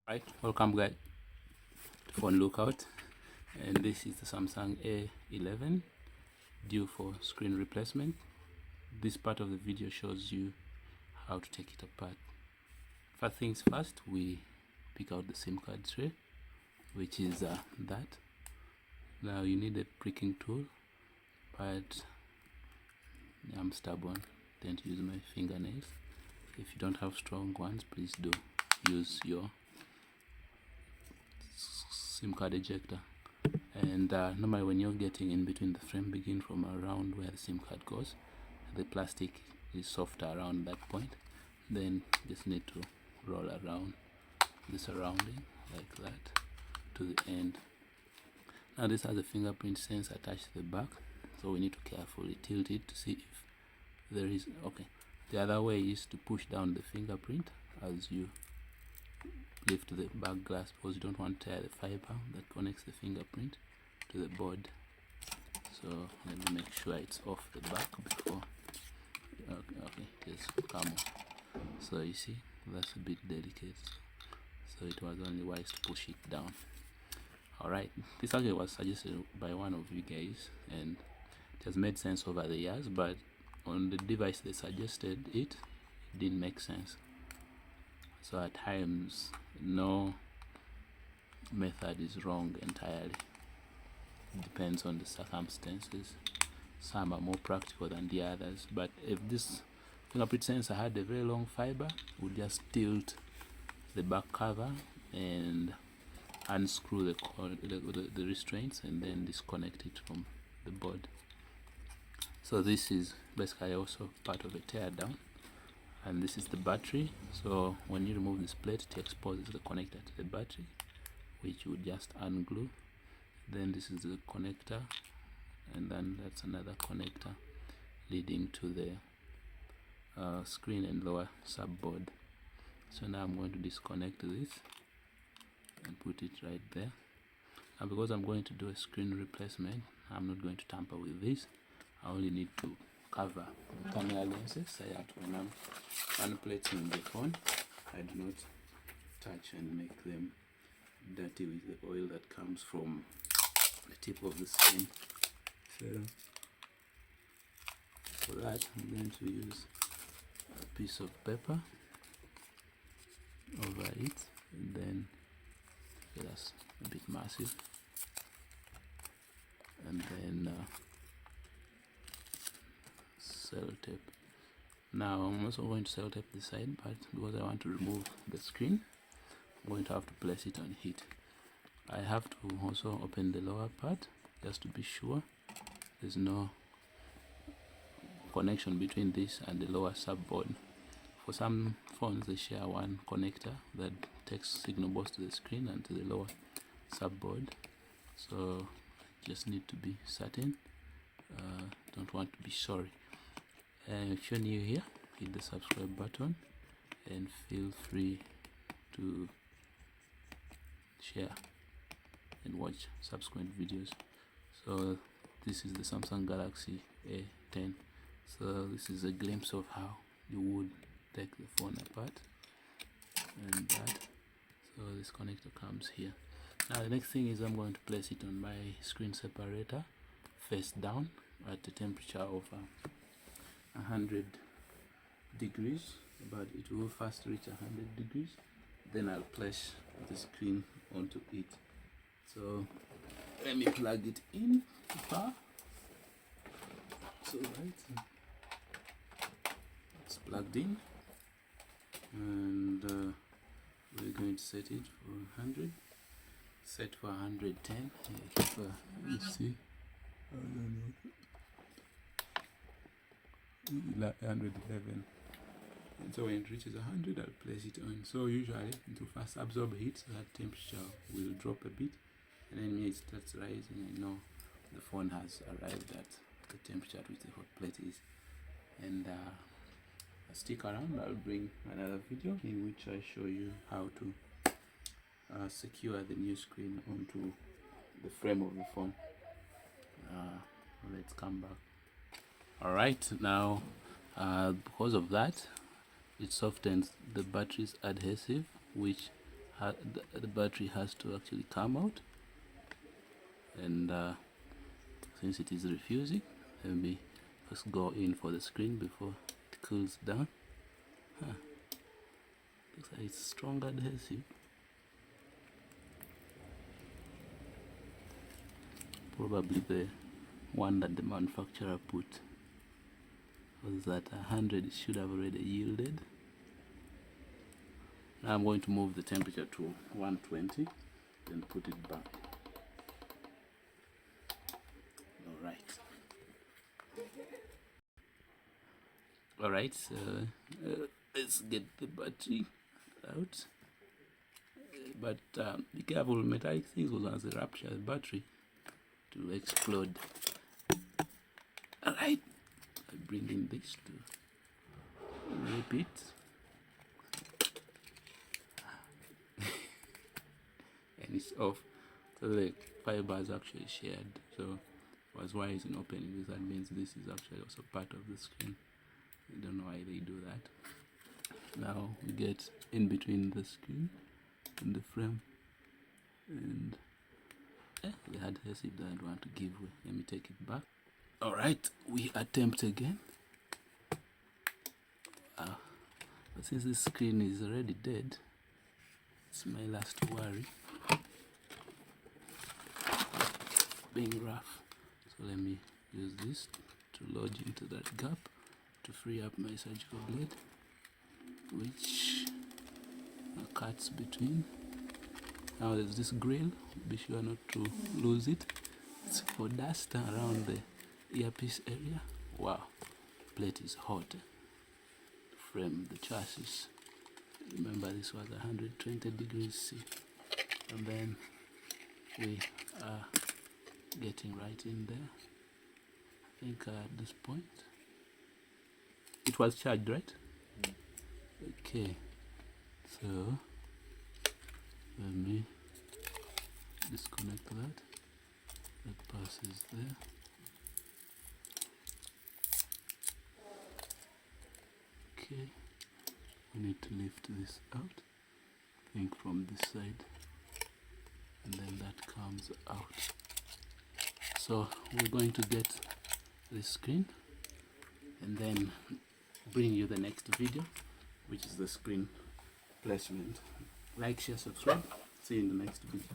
Right, welcome guys to Phone Lookout, and this is the Samsung A11 due for screen replacement. This part of the video shows you how to take it apart. First things first, we pick out the SIM card tray, which is that. Now you need a pricking tool, but I'm stubborn, tend to use my fingernails. If you don't have strong ones, please do use your SIM card ejector. And normally when you're getting in between the frame, begin from around where the SIM card goes. The plastic is softer around that point. Then just need to roll around the surrounding like that to the end. Now this has a fingerprint sensor attached to the back, so we need to carefully tilt it to see if there is. Okay, the other way is to push down the fingerprint as you lift the back glass, because you don't want to tear the fiber that connects the fingerprint to the board. So let me make sure it's off the back before. Okay, just come on. So you see, that's a bit delicate, so it was only wise to push it down. Alright, this actually was suggested by one of you guys, and it has made sense over the years, but on the device they suggested it didn't make sense. So at times, no method is wrong entirely. It depends on the circumstances. Some are more practical than the others, but if this fingerprint sensor had a very long fiber, we'll just tilt the back cover and unscrew the restraints and then disconnect it from the board. So this is basically also part of a tear down. And this is the battery. So when you remove this plate, it exposes the connector to the battery, which you would just unglue. Then this is the connector, and then that's another connector leading to the screen and lower subboard. So now I'm going to disconnect this and put it right there. Now because I'm going to do a screen replacement, I'm not going to tamper with this. I only need to cover camera lenses so that when I'm manipulating the phone, I do not touch and make them dirty with the oil that comes from the tip of the screen. So for that, I'm going to use a piece of paper over it, and then that's a bit massive, and then sellotape. Now I'm also going to sellotape the side, but because I want to remove the screen, I'm going to have to place it on heat. I have to also open the lower part just to be sure there's no connection between this and the lower subboard. For some phones, they share one connector that takes signal both to the screen and to the lower subboard, so just need to be certain. Don't want to be sorry. And if you're new here, hit the subscribe button and feel free to share and watch subsequent videos. So this is the Samsung Galaxy A10. So this is a glimpse of how you would take the phone apart, and that. So this connector comes here. Now the next thing is I'm going to place it on my screen separator face down at a temperature of 100 degrees, but it will first reach 100 degrees, then I'll place the screen onto it. So let me plug it in to power. So right, it's plugged in, and we're going to set it for 100. Set for 110. Let's see. I don't know. 111. And so when it reaches 100, I'll place it on. So usually it will first absorb heat, so that temperature will drop a bit, and then when it starts rising, I know the phone has arrived at the temperature at which the hot plate is. And stick around, I'll bring another video in which I show you how to secure the new screen onto the frame of the phone. Let's come back. Alright, now because of that, it softens the battery's adhesive, which the battery has to actually come out, and since it is refusing, let me first go in for the screen before it cools down. Looks like it's strong adhesive. Probably the one that the manufacturer put was that 100 should have already yielded. Now I'm going to move the temperature to 120 and put it back. Alright, so let's get the battery out. But be careful, metallic things will once they rupture the battery to explode. Alright, I'm bringing this to repeat. And it's off. So the fiber is actually shared. So was why it's in opening this. That means this is actually also part of the screen. I don't know why they do that. Now we get in between the screen and the frame, and the adhesive doesn't want to give way. Let me take it back. Alright, we attempt again. But since this screen is already dead, it's my last worry. Being rough. So let me use this to lodge into that gap to free up my surgical blade, which cuts between. Now there's this grill, be sure not to lose it. It's for dust around the earpiece area. Wow, plate is hot. Frame, the chassis, remember this was 120 degrees C. And then we are getting right in there. I think at this point it was charged, right? Okay, so let me disconnect that passes there. Okay, we need to lift this out, I think from this side, and then that comes out. So we're going to get this screen and then bring you the next video, which is the screen placement. Like, share, subscribe. See you in the next video.